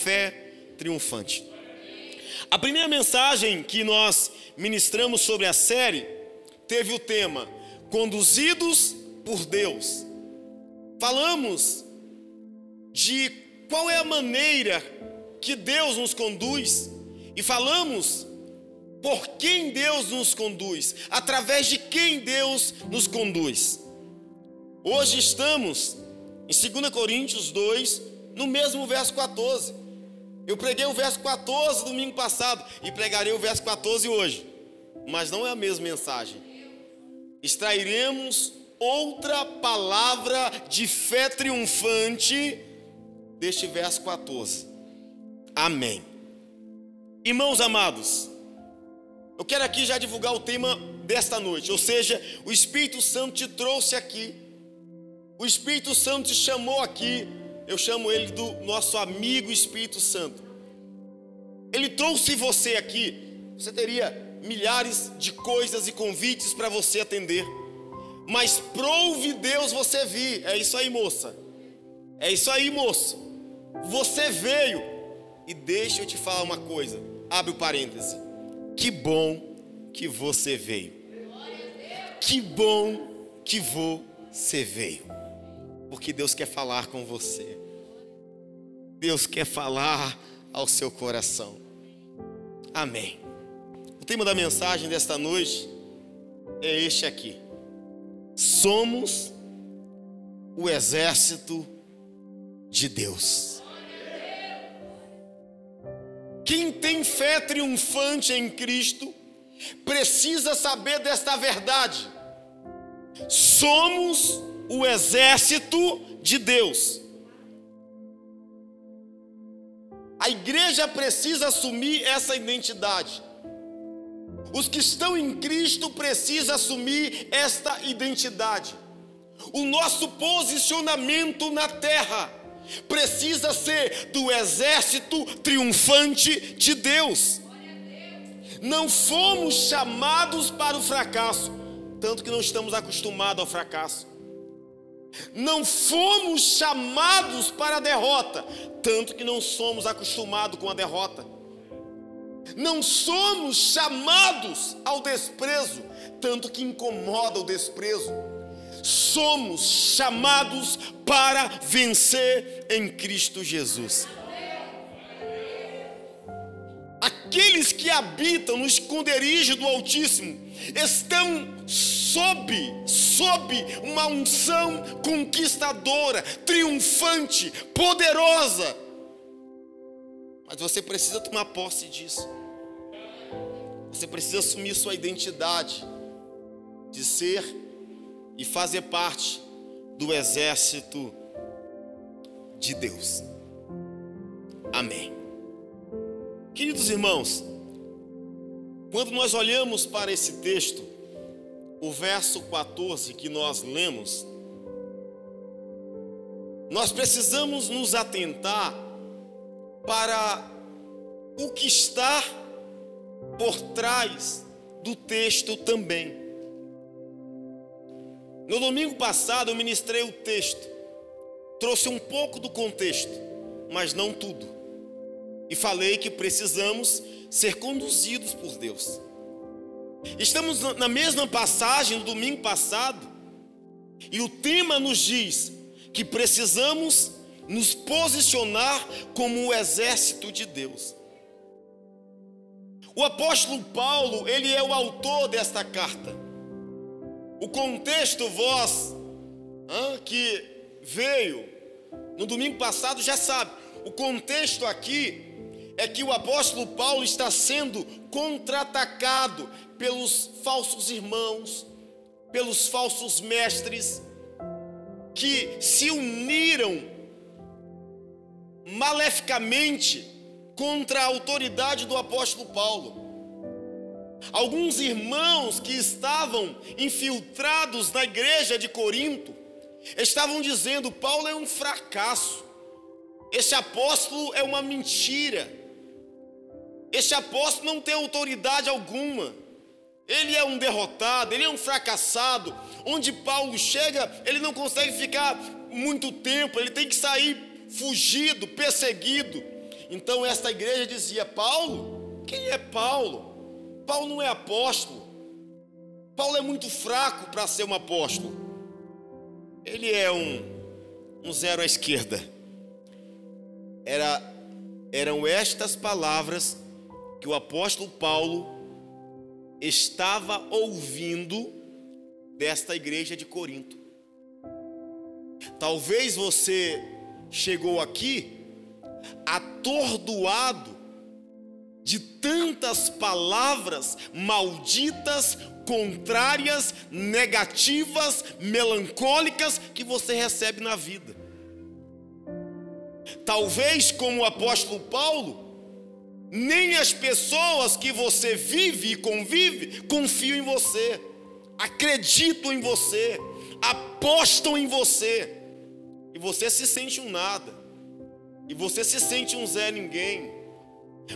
fé triunfante. A primeira mensagem que nós ministramos sobre a série teve o tema Conduzidos por Deus. Falamos de qual é a maneira que Deus nos conduz e falamos por quem Deus nos conduz, através de quem Deus nos conduz. Hoje estamos em 2 Coríntios 2, no mesmo verso 14. Eu preguei o verso 14 domingo passado e pregarei o verso 14 hoje, mas não é a mesma mensagem. Extrairemos outra palavra de fé triunfante deste verso 14. Amém. Irmãos amados, eu quero aqui já divulgar o tema desta noite, ou seja, o Espírito Santo te trouxe aqui, o Espírito Santo te chamou aqui. Eu chamo ele do nosso amigo Espírito Santo. Ele trouxe você aqui. Você teria milhares de coisas e convites para você atender, mas prove Deus você vir. É isso aí, moça. É isso aí, moço. Você veio. E deixa eu te falar uma coisa. Abre o parêntese. Que bom que você veio. Que bom que você veio. Porque Deus quer falar com você. Deus quer falar ao seu coração. Amém. O tema da mensagem desta noite é este aqui. Somos o exército de Deus. Quem tem fé triunfante em Cristo precisa saber desta verdade. Somos o exército de Deus. A igreja precisa assumir essa identidade. Os que estão em Cristo precisam assumir esta identidade. O nosso posicionamento na terra precisa ser do exército triunfante de Deus. Não fomos chamados para o fracasso, tanto que não estamos acostumados ao fracasso. Não fomos chamados para a derrota, tanto que não somos acostumados com a derrota. Não somos chamados ao desprezo, tanto que incomoda o desprezo. Somos chamados para vencer em Cristo Jesus. Aqueles que habitam no esconderijo do Altíssimo estão sob uma unção conquistadora, triunfante, poderosa. Mas você precisa tomar posse disso. Você precisa assumir sua identidade de ser e fazer parte do exército de Deus. Amém. Queridos irmãos, quando nós olhamos para esse texto, o verso 14 que nós lemos, nós precisamos nos atentar para o que está por trás do texto também. No domingo passado eu ministrei o texto, trouxe um pouco do contexto, mas não tudo, e falei que precisamos ser conduzidos por Deus. Estamos na mesma passagem do domingo passado, e o tema nos diz que precisamos nos posicionar como o exército de Deus. O apóstolo Paulo, ele é o autor desta carta. O contexto, vós que veio no domingo passado já sabe. O contexto aqui é que o apóstolo Paulo está sendo contra-atacado pelos falsos irmãos, pelos falsos mestres, que se uniram maleficamente contra a autoridade do apóstolo Paulo. Alguns irmãos que estavam infiltrados na igreja de Corinto estavam dizendo: Paulo é um fracasso, esse apóstolo é uma mentira, esse apóstolo não tem autoridade alguma, ele é um derrotado, ele é um fracassado. Onde Paulo chega, ele não consegue ficar muito tempo, ele tem que sair fugido, perseguido. Então esta igreja dizia: Paulo? Quem é Paulo? Paulo não é apóstolo. Paulo é muito fraco para ser um apóstolo. Ele é um zero à esquerda. Eram estas palavras que o apóstolo Paulo estava ouvindo desta igreja de Corinto. Talvez você chegou aqui atordoado de tantas palavras malditas, contrárias, negativas, melancólicas que você recebe na vida. Talvez, como o apóstolo Paulo, nem as pessoas que você vive e convive confiam em você, acreditam em você, apostam em você, e você se sente um nada, e você se sente um Zé Ninguém.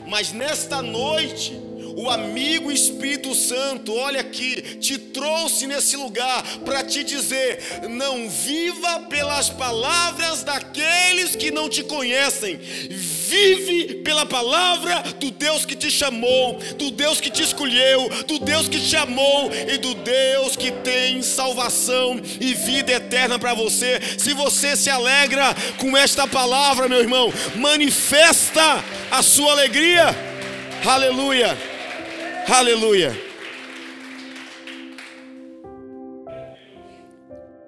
Mas nesta noite, o amigo Espírito Santo, olha aqui, te trouxe nesse lugar para te dizer: não viva pelas palavras daqueles que não te conhecem, vive pela palavra do Deus que te chamou, do Deus que te escolheu, do Deus que te amou e do Deus que tem salvação e vida eterna para você. Se você se alegra com esta palavra, meu irmão, manifesta a sua alegria. Aleluia, aleluia.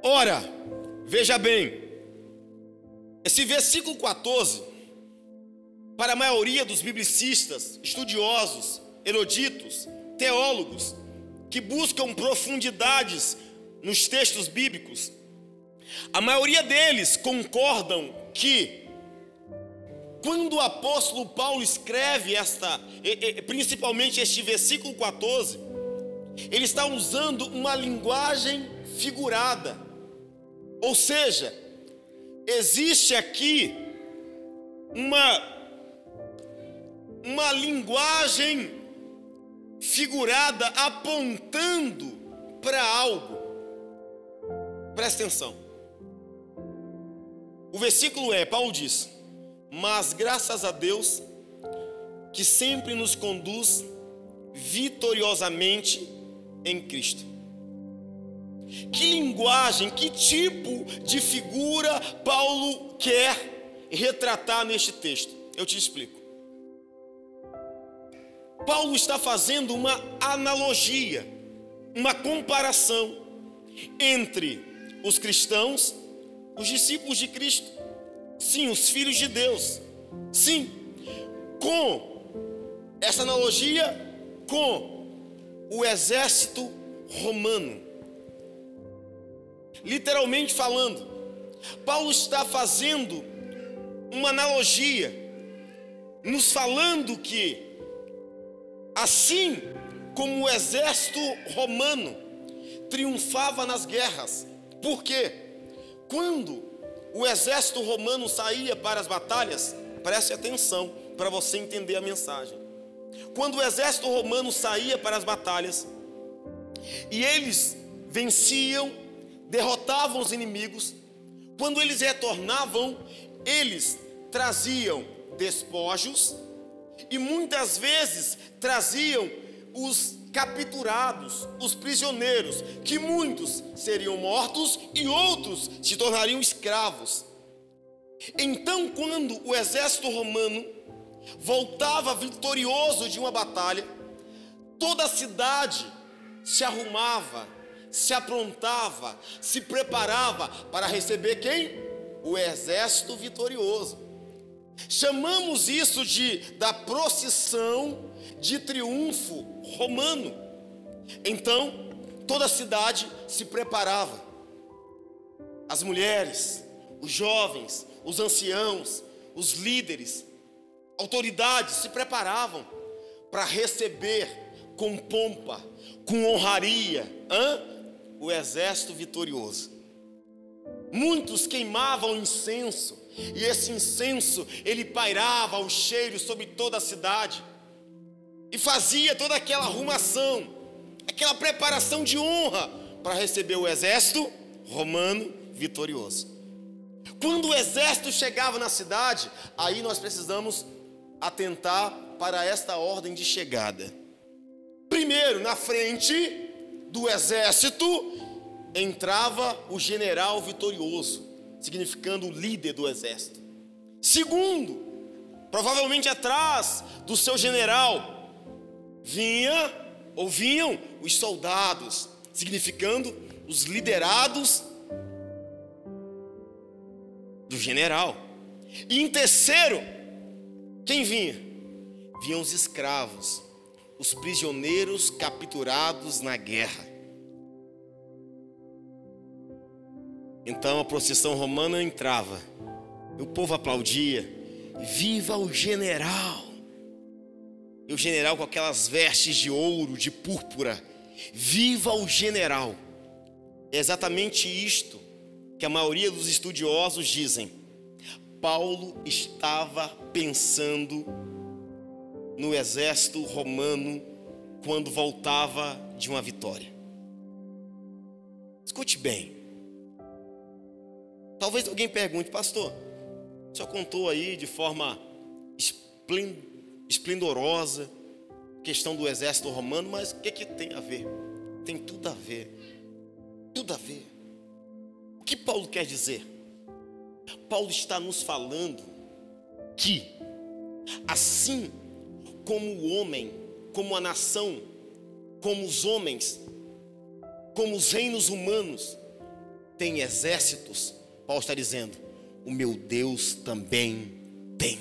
Ora, veja bem, esse versículo 14, para a maioria dos biblicistas, estudiosos, eruditos, teólogos, que buscam profundidades nos textos bíblicos, a maioria deles concordam que quando o apóstolo Paulo escreve principalmente este versículo 14, ele está usando uma linguagem figurada. Ou seja, existe aqui uma linguagem figurada apontando para algo. Presta atenção. O versículo Paulo diz: mas graças a Deus que sempre nos conduz vitoriosamente em Cristo. Que linguagem, que tipo de figura Paulo quer retratar neste texto? Eu te explico. Paulo está fazendo uma analogia, uma comparação entre os cristãos, os discípulos de Cristo. Sim, os filhos de Deus. Sim, com essa analogia com o exército romano. Literalmente falando, Paulo está fazendo uma analogia, nos falando que assim como o exército romano triunfava nas guerras, porque quando o exército romano saía para as batalhas, preste atenção para você entender a mensagem. Quando o exército romano saía para as batalhas e eles venciam, derrotavam os inimigos, quando eles retornavam, eles traziam despojos e muitas vezes traziam os capturados, os prisioneiros, que muitos seriam mortos e outros se tornariam escravos. Então, quando o exército romano voltava vitorioso de uma batalha, toda a cidade se arrumava, se aprontava, se preparava para receber quem? O exército vitorioso. Chamamos isso da procissão de triunfo romano. Então, toda a cidade se preparava. As mulheres, os jovens, os anciãos, os líderes, autoridades se preparavam para receber com pompa, com honraria, o exército vitorioso. Muitos queimavam incenso, e esse incenso, ele pairava o cheiro sobre toda a cidade, e fazia toda aquela arrumação, aquela preparação de honra para receber o exército romano vitorioso. Quando o exército chegava na cidade, aí nós precisamos atentar para esta ordem de chegada. Primeiro, na frente do exército, entrava o general vitorioso, significando o líder do exército. Segundo, provavelmente atrás do seu general, vinham os soldados, significando os liderados do general. E em terceiro, quem vinha? Vinham os escravos, os prisioneiros capturados na guerra. Então a procissão romana entrava, e o povo aplaudia: viva o general! E o general com aquelas vestes de ouro, de púrpura: viva o general! É exatamente isto que a maioria dos estudiosos dizem. Paulo estava pensando no exército romano quando voltava de uma vitória. Escute bem. Talvez alguém pergunte: pastor, o senhor contou aí de forma esplendorosa a questão do exército romano, mas o que tem a ver? Tem tudo a ver. Tudo a ver. O que Paulo quer dizer? Paulo está nos falando que, assim como o homem, como a nação, como os homens, como os reinos humanos têm exércitos, Paulo está dizendo: o meu Deus também tem.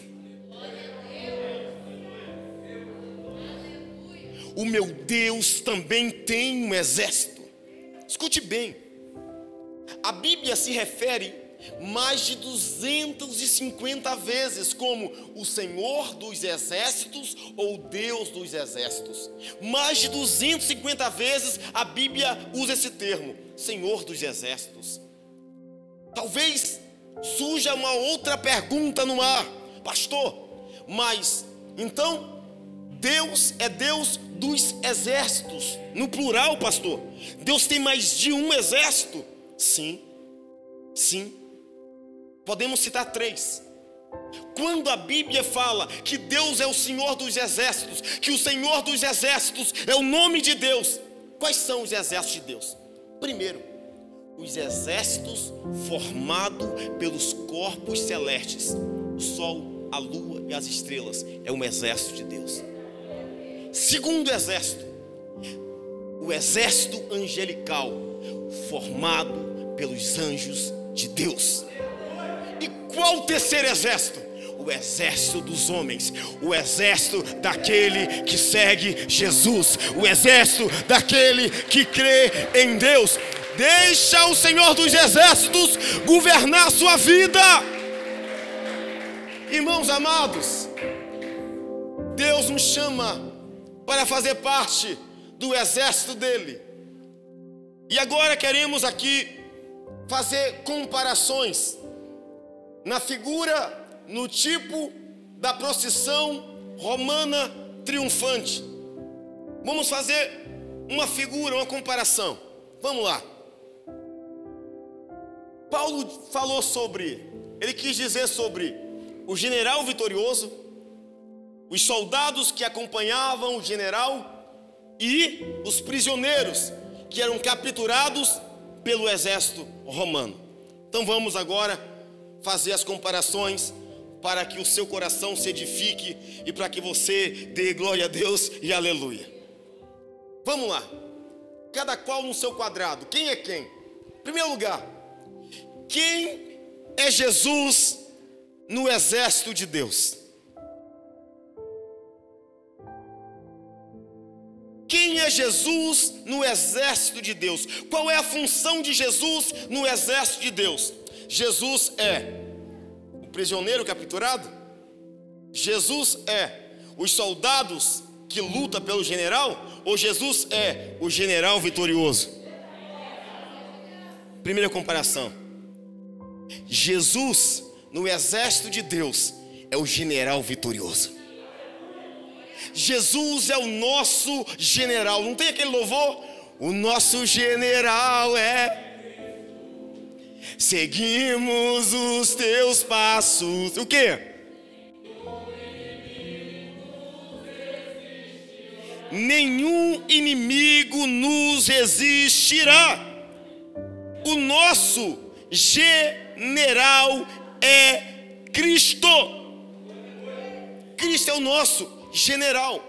O meu Deus também tem um exército. Escute bem, a Bíblia se refere mais de 250 vezes como o Senhor dos exércitos ou Deus dos exércitos. Mais de 250 vezes a Bíblia usa esse termo, Senhor dos exércitos. Talvez surja uma outra pergunta no ar: pastor, mas então Deus é Deus dos exércitos, no plural, pastor? Deus tem mais de um exército? Sim. Podemos citar 3. Quando a Bíblia fala que Deus é o Senhor dos exércitos, que o Senhor dos exércitos é o nome de Deus, quais são os exércitos de Deus? Primeiro, os exércitos formados pelos corpos celestes, o sol, a lua e as estrelas, é um exército de Deus. Segundo exército, o exército angelical, formado pelos anjos de Deus. E qual o terceiro exército? O exército dos homens, o exército daquele que segue Jesus, o exército daquele que crê em Deus. Deixa o Senhor dos exércitos governar a sua vida. Irmãos amados, Deus nos chama para fazer parte do exército dele. E agora queremos aqui fazer comparações na figura, no tipo da procissão romana triunfante. Vamos fazer uma figura, uma comparação. Vamos lá. Paulo falou ele quis dizer sobre o general vitorioso, os soldados que acompanhavam o general e os prisioneiros que eram capturados pelo exército romano. Então vamos agora fazer as comparações para que o seu coração se edifique e para que você dê glória a Deus e aleluia. Vamos lá, cada qual no seu quadrado. Quem é quem? Em primeiro lugar, quem é Jesus no exército de Deus? Quem é Jesus no exército de Deus? Qual é a função de Jesus no exército de Deus? Jesus é o prisioneiro capturado? Jesus é os soldados que lutam pelo general? Ou Jesus é o general vitorioso? Primeira comparação: Jesus no exército de Deus é o general vitorioso. Jesus é o nosso general. Não tem aquele louvor? O nosso general é. Seguimos os teus passos. O quê? nenhum inimigo nos resistirá. O nosso general é Cristo. Cristo é o nosso general.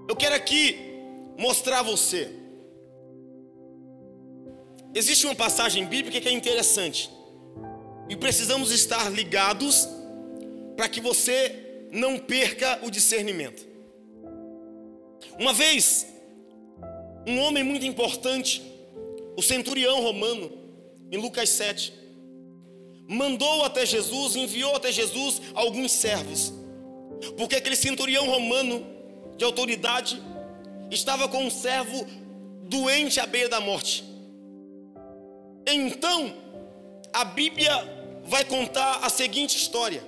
Eu quero aqui mostrar a você. Existe uma passagem bíblica que é interessante, e precisamos estar ligados para que você não perca o discernimento. Uma vez, um homem muito importante, o centurião romano, em Lucas 7, mandou até Jesus, enviou até Jesus alguns servos, porque aquele centurião romano de autoridade estava com um servo doente à beira da morte. Então, a Bíblia vai contar a seguinte história.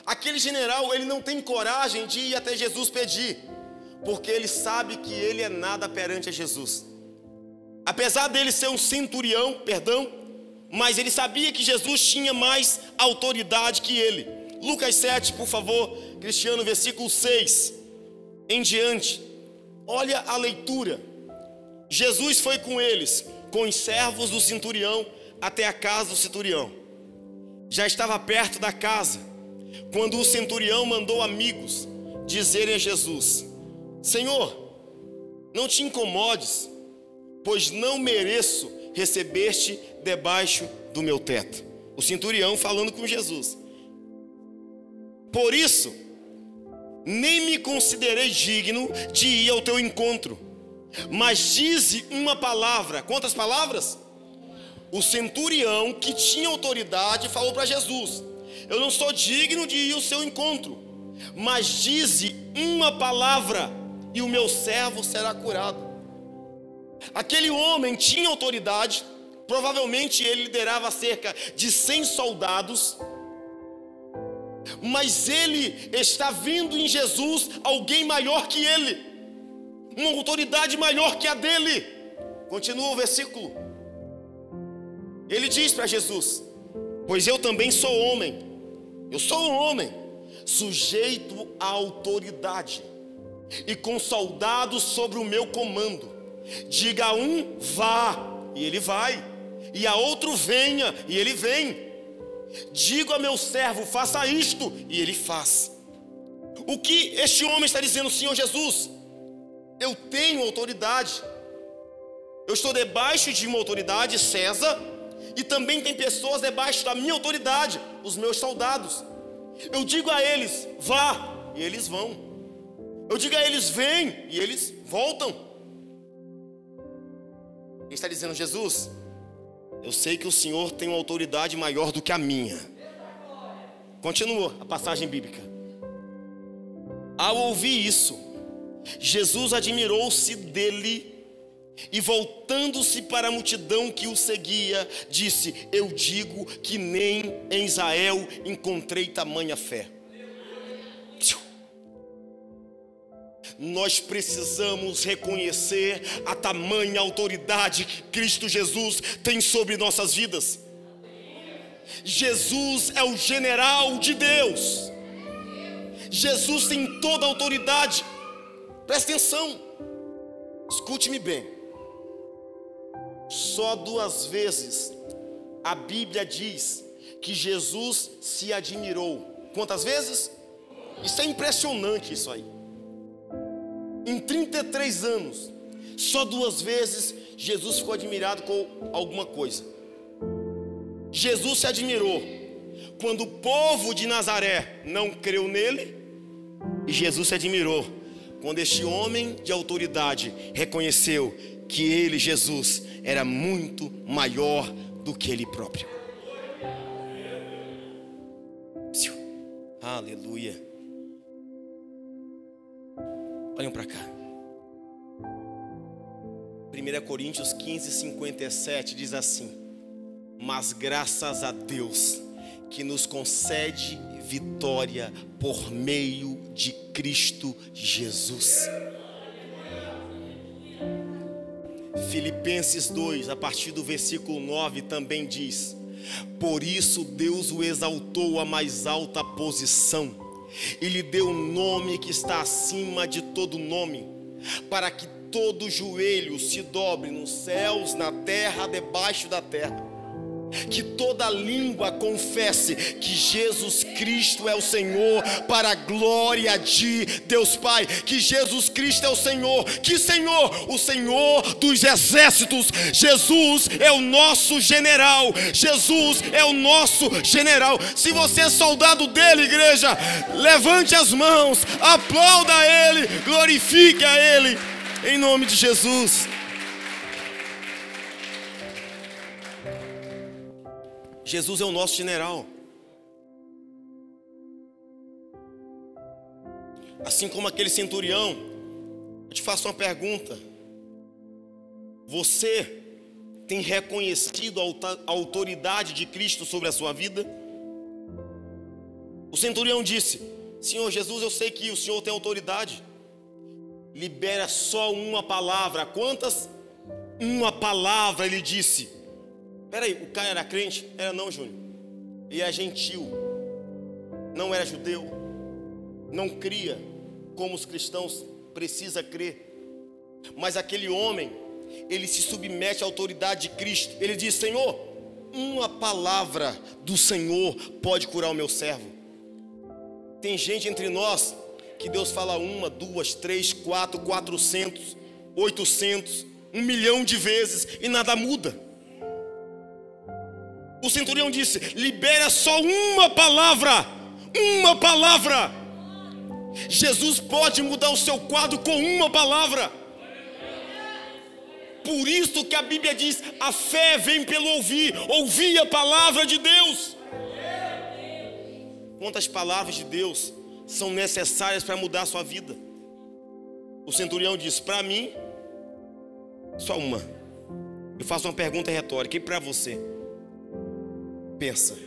Aquele general, ele não tem coragem de ir até Jesus pedir, porque ele sabe que ele é nada perante a Jesus. Apesar dele ser um centurião, mas ele sabia que Jesus tinha mais autoridade que ele. Lucas 7, por favor, Cristiano, versículo 6 em diante. Olha a leitura. Jesus foi com eles, com os servos do centurião, até a casa do centurião. Já estava perto da casa, quando o centurião mandou amigos dizerem a Jesus: Senhor, não te incomodes, pois não mereço receber-te debaixo do meu teto. O centurião falando com Jesus. Por isso, nem me considerei digno de ir ao teu encontro, mas dize uma palavra. Quantas palavras? O centurião, que tinha autoridade, falou para Jesus: eu não sou digno de ir ao seu encontro, mas dize uma palavra e o meu servo será curado. Aquele homem tinha autoridade, provavelmente ele liderava cerca de 100 soldados, mas ele está vendo em Jesus alguém maior que ele, uma autoridade maior que a dele. Continua o versículo. Ele diz para Jesus: pois eu também sou homem, eu sou um homem, sujeito à autoridade, e com soldados sobre o meu comando. Diga a um, vá, e ele vai, e a outro, venha, e ele vem. Digo a meu servo, faça isto, e ele faz. O que este homem está dizendo? Senhor Jesus, eu tenho autoridade, eu estou debaixo de uma autoridade, César, e também tem pessoas debaixo da minha autoridade, os meus soldados. Eu digo a eles, vá, e eles vão. Eu digo a eles, vem, e eles voltam. Ele está dizendo: Jesus, eu sei que o Senhor tem uma autoridade maior do que a minha. Continua a passagem bíblica. Ao ouvir isso, Jesus admirou-se dele e, voltando-se para a multidão que o seguia, disse: eu digo que nem em Israel encontrei tamanha fé. Nós precisamos reconhecer a tamanha autoridade que Cristo Jesus tem sobre nossas vidas. Jesus é o general de Deus. Jesus tem toda a autoridade. Presta atenção, escute-me bem. Só 2 vezes a Bíblia diz que Jesus se admirou. Quantas vezes? Isso é impressionante, isso aí. Em 33 anos, só 2 vezes Jesus ficou admirado com alguma coisa. Jesus se admirou quando o povo de Nazaré não creu nele, e Jesus se admirou quando este homem de autoridade reconheceu que ele, Jesus, era muito maior do que ele próprio. Aleluia. Olhem para cá. 1 Coríntios 15, 57 diz assim: mas graças a Deus que nos concede vitória por meio de Cristo Jesus. Filipenses 2, a partir do versículo 9, também diz: por isso Deus o exaltou à mais alta posição e lhe deu um nome que está acima de todo nome, para que todo joelho se dobre nos céus, na terra, debaixo da terra, que toda língua confesse que Jesus Cristo é o Senhor, para a glória de Deus Pai, que Jesus Cristo é o Senhor. Que Senhor? O Senhor dos exércitos. Jesus é o nosso general. Jesus é o nosso general. Se você é soldado dele, igreja, levante as mãos, aplauda a ele, glorifique a ele, em nome de Jesus. Jesus é o nosso general. Assim como aquele centurião, eu te faço uma pergunta: você tem reconhecido a autoridade de Cristo sobre a sua vida? O centurião disse: Senhor Jesus, eu sei que o Senhor tem autoridade. Libera só uma palavra. Quantas? Uma palavra, ele disse. Peraí, o cara era crente? Era não, Júnior. Ele era gentil, não era judeu, não cria como os cristãos precisam crer. Mas aquele homem, ele se submete à autoridade de Cristo. Ele diz: Senhor, uma palavra do Senhor pode curar o meu servo. Tem gente entre nós que Deus fala 1, 2, 3, 4, 400, 800, 1 milhão de vezes e nada muda. O centurião disse: libera só uma palavra. Uma palavra. Jesus pode mudar o seu quadro com uma palavra. Por isso que a Bíblia diz: a fé vem pelo ouvir. Ouvir a palavra de Deus. Quantas palavras de Deus são necessárias para mudar a sua vida? O centurião disse: para mim, só uma. Eu faço uma pergunta retórica: e para você? Pensa.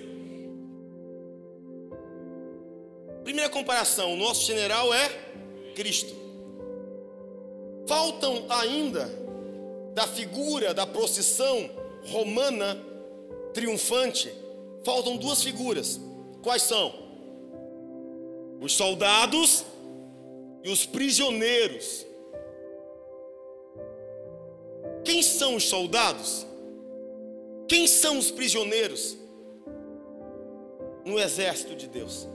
Primeira comparação: o nosso general é Cristo. Faltam ainda da figura da procissão romana triunfante, faltam duas figuras. Quais são? Os soldados e os prisioneiros. Quem são os soldados? Quem são os prisioneiros no exército de Deus?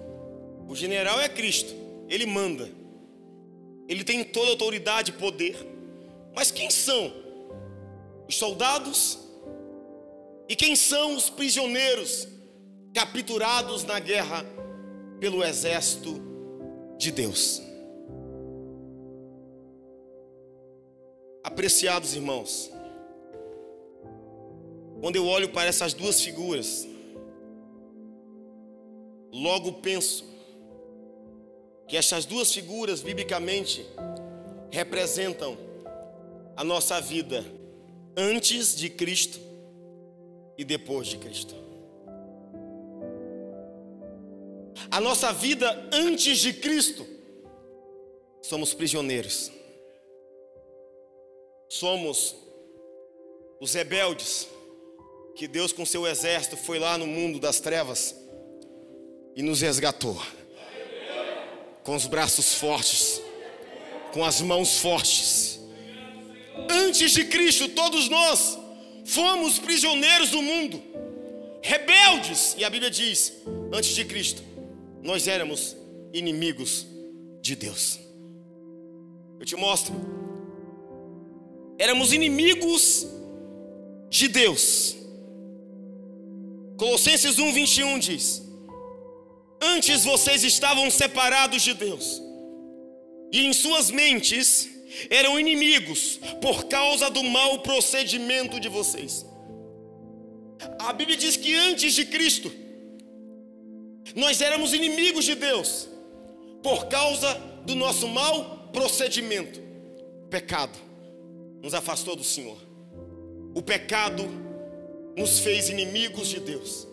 O general é Cristo, ele manda, ele tem toda a autoridade e poder. Mas quem são os soldados e quem são os prisioneiros capturados na guerra pelo exército de Deus? Apreciados irmãos, quando eu olho para essas duas figuras, logo penso que essas duas figuras, biblicamente, representam a nossa vida antes de Cristo e depois de Cristo. A nossa vida antes de Cristo, somos prisioneiros. Somos os rebeldes que Deus com seu exército foi lá no mundo das trevas e nos resgatou. Com os braços fortes, com as mãos fortes. Antes de Cristo, todos nós fomos prisioneiros do mundo, rebeldes. E a Bíblia diz: antes de Cristo, nós éramos inimigos de Deus. Eu te mostro. Éramos inimigos de Deus. Colossenses 1:21 diz: antes vocês estavam separados de Deus, e em suas mentes eram inimigos por causa do mau procedimento de vocês. A Bíblia diz que antes de Cristo nós éramos inimigos de Deus por causa do nosso mau procedimento. O pecado nos afastou do Senhor. O pecado nos fez inimigos de Deus.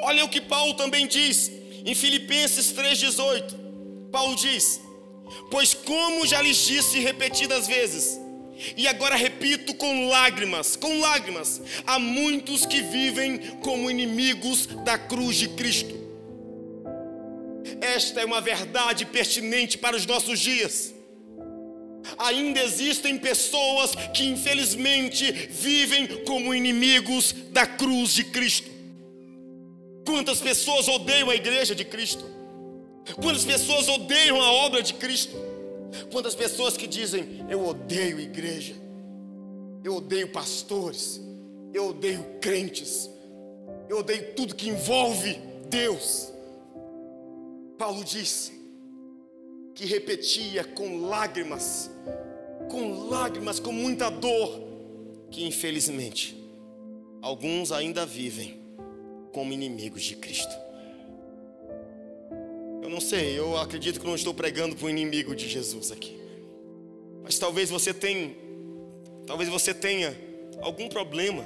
Olha o que Paulo também diz em Filipenses 3,18. Paulo diz: pois como já lhes disse repetidas vezes, e agora repito com lágrimas, há muitos que vivem como inimigos da cruz de Cristo. Esta é uma verdade pertinente para os nossos dias. ainda existem pessoas que infelizmente vivem como inimigos da cruz de Cristo. Quantas pessoas odeiam a igreja de Cristo? Quantas pessoas odeiam a obra de Cristo? Quantas pessoas que dizem: eu odeio igreja, eu odeio pastores, eu odeio crentes, eu odeio tudo que envolve Deus. Paulo diz que repetia com lágrimas, com muita dor, que infelizmente alguns ainda vivem como inimigos de Cristo. Eu não sei, eu acredito que não estou pregando para um inimigo de Jesus aqui, mas talvez você tenha algum problema,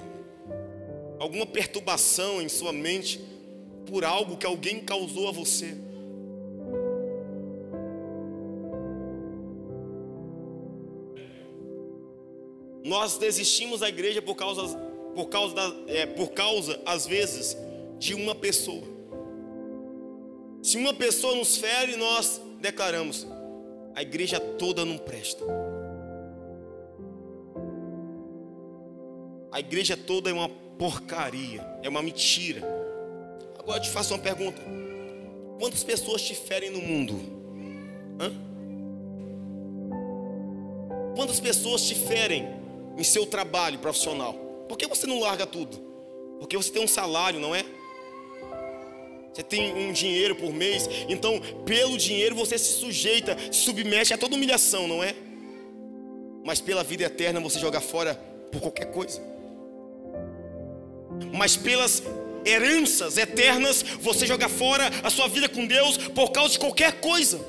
alguma perturbação em sua mente por algo que alguém causou a você. Nós desistimos da igreja por causa às vezes de uma pessoa. Se uma pessoa nos fere, nós declaramos: a igreja toda não presta, a igreja toda é uma porcaria, é uma mentira. Agora eu te faço uma pergunta: quantas pessoas te ferem no mundo? Quantas pessoas te ferem em seu trabalho profissional? Por que você não larga tudo? Porque você tem um salário, não é? Você tem um dinheiro por mês, então pelo dinheiro você se sujeita, se submete a toda humilhação, não é? Mas pela vida eterna você joga fora por qualquer coisa. Mas pelas heranças eternas você joga fora a sua vida com Deus por causa de qualquer coisa.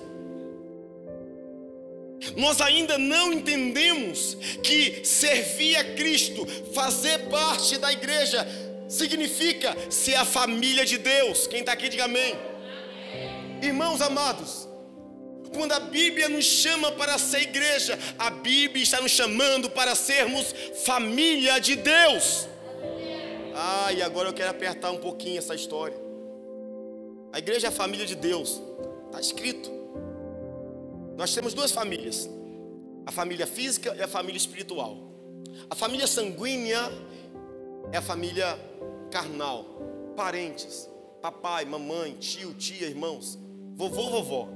Nós ainda não entendemos que servir a Cristo, fazer parte da igreja, significa ser a família de Deus. Quem está aqui, diga amém. Irmãos amados, quando a Bíblia nos chama para ser igreja, a Bíblia está nos chamando para sermos família de Deus. E agora eu quero apertar um pouquinho essa história. A igreja é a família de Deus, está escrito. Nós temos duas famílias: a família física e a família espiritual. A família sanguínea é a família carnal, parentes, papai, mamãe, tio, tia, irmãos, vovô, vovó.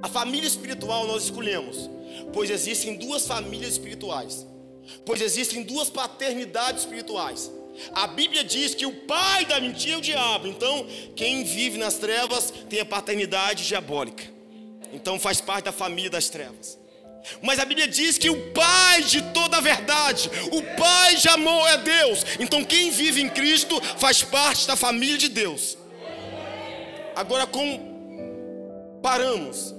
A família espiritual nós escolhemos, pois existem duas famílias espirituais, pois existem duas paternidades espirituais. A Bíblia diz que o pai da mentira é o diabo. Então quem vive nas trevas tem a paternidade diabólica, então faz parte da família das trevas. Mas a Bíblia diz que o pai de toda a verdade, o pai de amor é Deus. Então quem vive em Cristo faz parte da família de Deus. Agora comparamos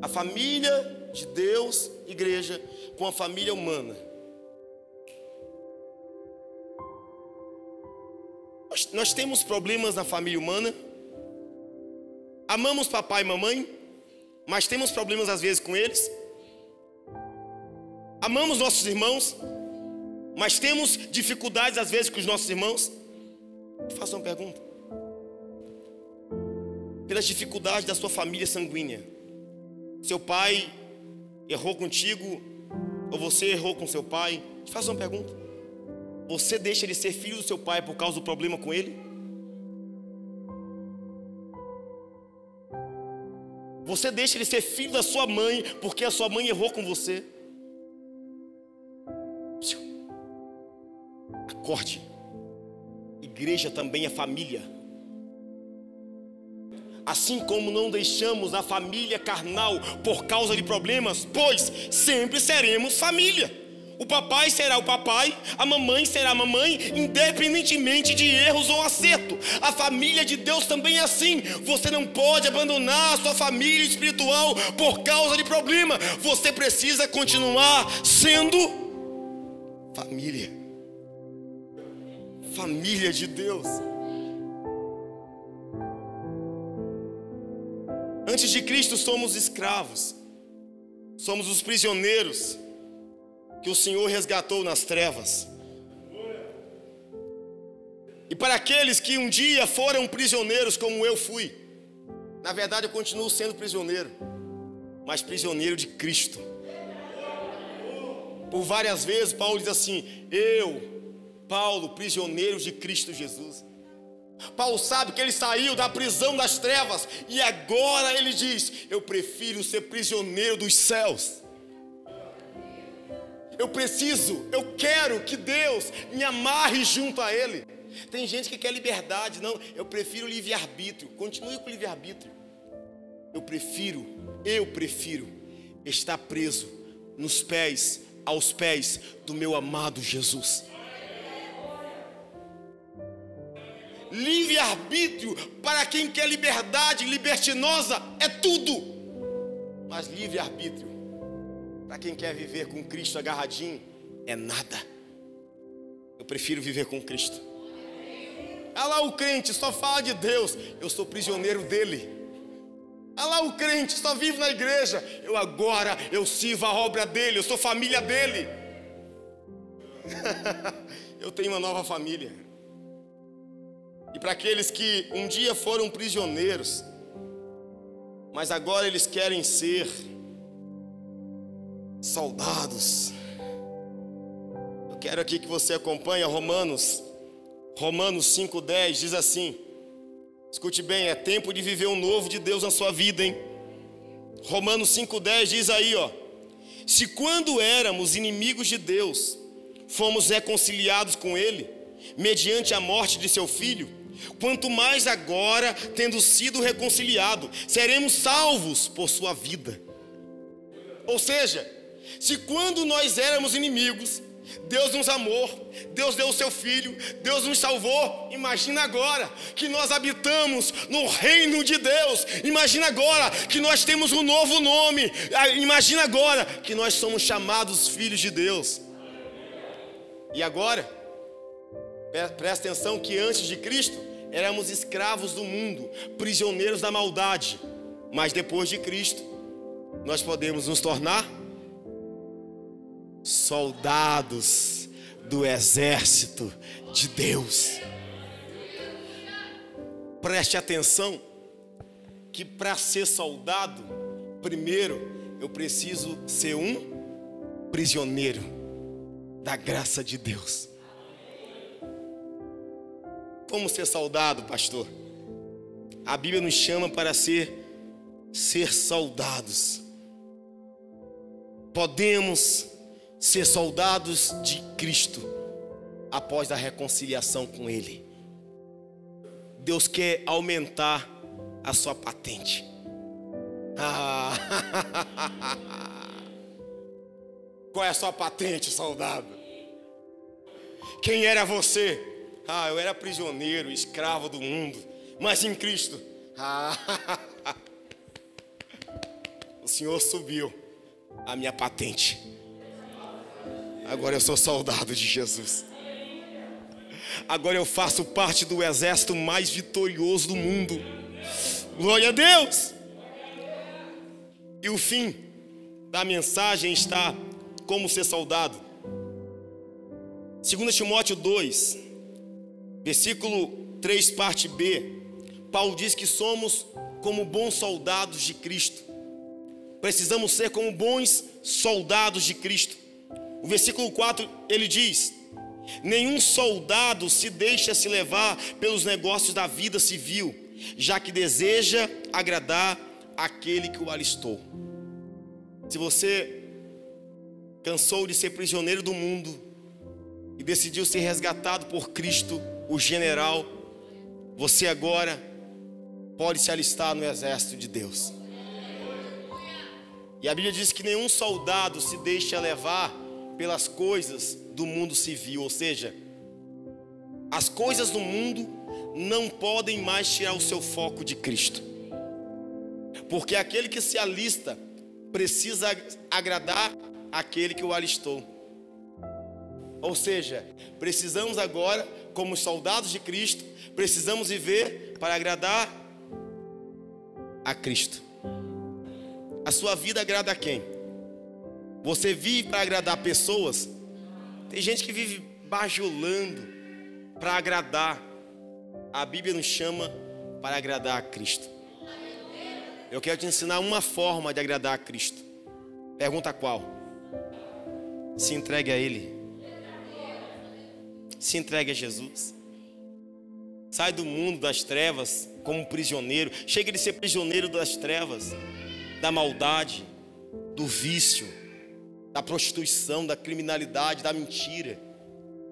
a família de Deus, igreja, com a família humana. Nós temos problemas na família humana. Amamos papai e mamãe, mas temos problemas às vezes com eles. Amamos nossos irmãos, mas temos dificuldades às vezes com os nossos irmãos. Faça uma pergunta: pelas dificuldades da sua família sanguínea, seu pai errou contigo, ou você errou com seu pai? Faça uma pergunta: você deixa ele ser filho do seu pai por causa do problema com ele? Você deixa ele ser filho da sua mãe porque a sua mãe errou com você? Acorde. Igreja também é família. Assim como não deixamos a família carnal por causa de problemas, pois sempre seremos família. O papai será o papai, a mamãe será a mamãe, independentemente de erros ou acerto. A família de Deus também é assim. Você não pode abandonar a sua família espiritual por causa de problema. Você precisa continuar sendo família. Família de Deus. Antes de Cristo somos escravos, somos os prisioneiros que o Senhor resgatou nas trevas. E para aqueles que um dia foram prisioneiros como eu fui, na verdade eu continuo sendo prisioneiro, mas prisioneiro de Cristo. Por várias vezes Paulo diz assim: Paulo, prisioneiro de Cristo Jesus. Paulo sabe que ele saiu da prisão das trevas e agora ele diz: eu prefiro ser prisioneiro dos céus. Eu quero que Deus me amarre junto a Ele. Tem gente que quer liberdade. Não, eu prefiro livre-arbítrio. Continue com o livre-arbítrio. Eu prefiro estar preso aos pés do meu amado Jesus. Livre-arbítrio para quem quer liberdade libertinosa é tudo. Mas livre-arbítrio para quem quer viver com Cristo agarradinho é nada. Eu prefiro viver com Cristo. Olha lá o crente, só fala de Deus. Eu sou prisioneiro dele. Olha lá o crente, só vive na igreja. Eu sirvo a obra dele, eu sou família dele. Eu tenho uma nova família. E para aqueles que um dia foram prisioneiros, mas agora eles querem ser soldados, eu quero aqui que você acompanhe Romanos 5:10, diz assim, escute bem, é tempo de viver um novo de Deus na sua vida, hein? Romanos 5:10 diz aí, ó: se quando éramos inimigos de Deus, fomos reconciliados com Ele, mediante a morte de seu Filho, quanto mais agora, tendo sido reconciliados, seremos salvos por sua vida. Ou seja, se quando nós éramos inimigos, Deus nos amou, Deus deu o seu Filho, Deus nos salvou, imagina agora que nós habitamos no reino de Deus, imagina agora que nós temos um novo nome, imagina agora que nós somos chamados filhos de Deus. E agora, presta atenção que antes de Cristo éramos escravos do mundo, prisioneiros da maldade, mas depois de Cristo nós podemos nos tornar soldados do exército de Deus. Preste atenção que para ser soldado, primeiro eu preciso ser um prisioneiro da graça de Deus. Como ser soldado, pastor? A Bíblia nos chama para ser soldados. Podemos ser soldados de Cristo após a reconciliação com Ele. Deus quer aumentar a sua patente. Qual é a sua patente, soldado? Quem era você? Eu era prisioneiro, escravo do mundo, mas em Cristo, o Senhor subiu a minha patente. Agora eu sou soldado de Jesus. Agora eu faço parte do exército mais vitorioso do mundo. Glória a Deus! E o fim da mensagem está como ser soldado. 2 Timóteo 2, versículo 3, parte B, Paulo diz que somos como bons soldados de Cristo. Precisamos ser como bons soldados de Cristo. O versículo 4, ele diz: nenhum soldado se deixa se levar pelos negócios da vida civil, já que deseja agradar aquele que o alistou. Se você cansou de ser prisioneiro do mundo e decidiu ser resgatado por Cristo, o general, você agora pode se alistar no exército de Deus. E a Bíblia diz que nenhum soldado se deixa levar pelas coisas do mundo civil, ou seja, as coisas do mundo não podem mais tirar o seu foco de Cristo, porque aquele que se alista precisa agradar aquele que o alistou. Ou seja, precisamos agora, como soldados de Cristo, precisamos viver para agradar a Cristo. A sua vida agrada a quem? Você vive para agradar pessoas? Tem gente que vive bajulando para agradar. A Bíblia nos chama para agradar a Cristo. Eu quero te ensinar uma forma de agradar a Cristo. Pergunta qual? Se entregue a Ele. Se entregue a Jesus. Sai do mundo das trevas como prisioneiro. Chega de ser prisioneiro das trevas, da maldade, do vício, da prostituição, da criminalidade, da mentira.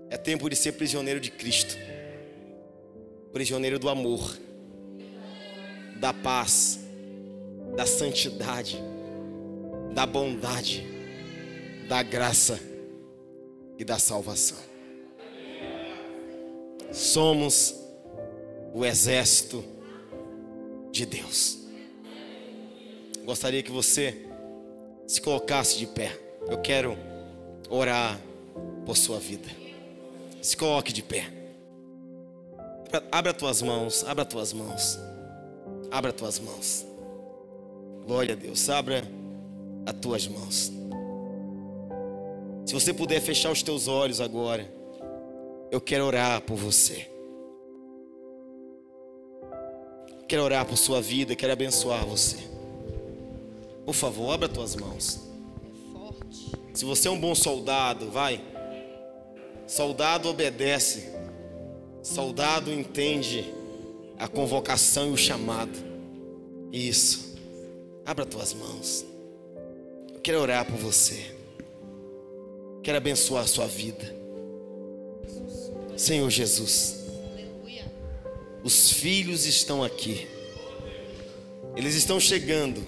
É tempo de ser prisioneiro de Cristo. Prisioneiro do amor, da paz, da santidade, da bondade, da graça e da salvação. Somos o exército de Deus. Gostaria que você se colocasse de pé. Eu quero orar por sua vida. Se coloque de pé. Abra as tuas mãos, abra as tuas mãos. Abra as tuas mãos. Glória a Deus, abra as tuas mãos. Se você puder fechar os teus olhos agora, eu quero orar por você. Quero orar por sua vida, quero abençoar você. Por favor, abra as tuas mãos. Se você é um bom soldado, vai. Soldado obedece. Soldado entende a convocação e o chamado. Isso. Abra as tuas mãos. Eu quero orar por você. Quero abençoar a sua vida. Senhor Jesus, os filhos estão aqui. Eles estão chegando.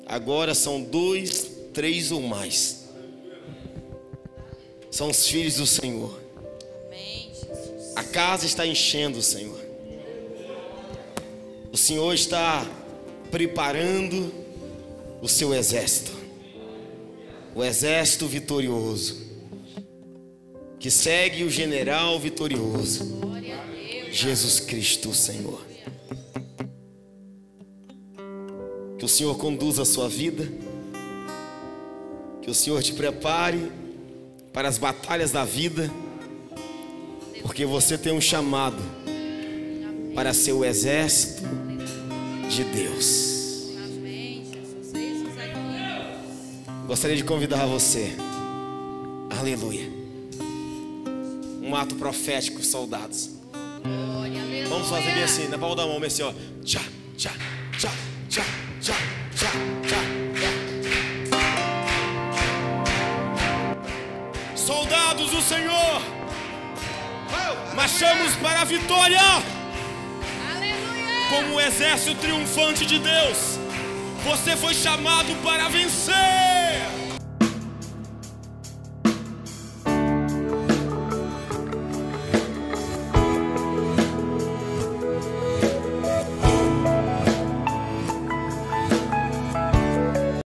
Agora são 2, 3 ou mais. São os filhos do Senhor. A casa está enchendo, Senhor. O Senhor está preparando o seu exército. O exército vitorioso, que segue o general vitorioso, Jesus Cristo, Senhor. Que o Senhor conduza a sua vida. Que o Senhor te prepare para as batalhas da vida, porque você tem um chamado para ser o exército de Deus. Gostaria de convidar você, aleluia, um ato profético, soldados. Vamos fazer bem assim, na palma da mão, assim, ó. Tchá, tchá, tchá, tchá, tchá, tchá, tchá. Soldados do Senhor, marchamos para a vitória. Como o exército triunfante de Deus, você foi chamado para vencer.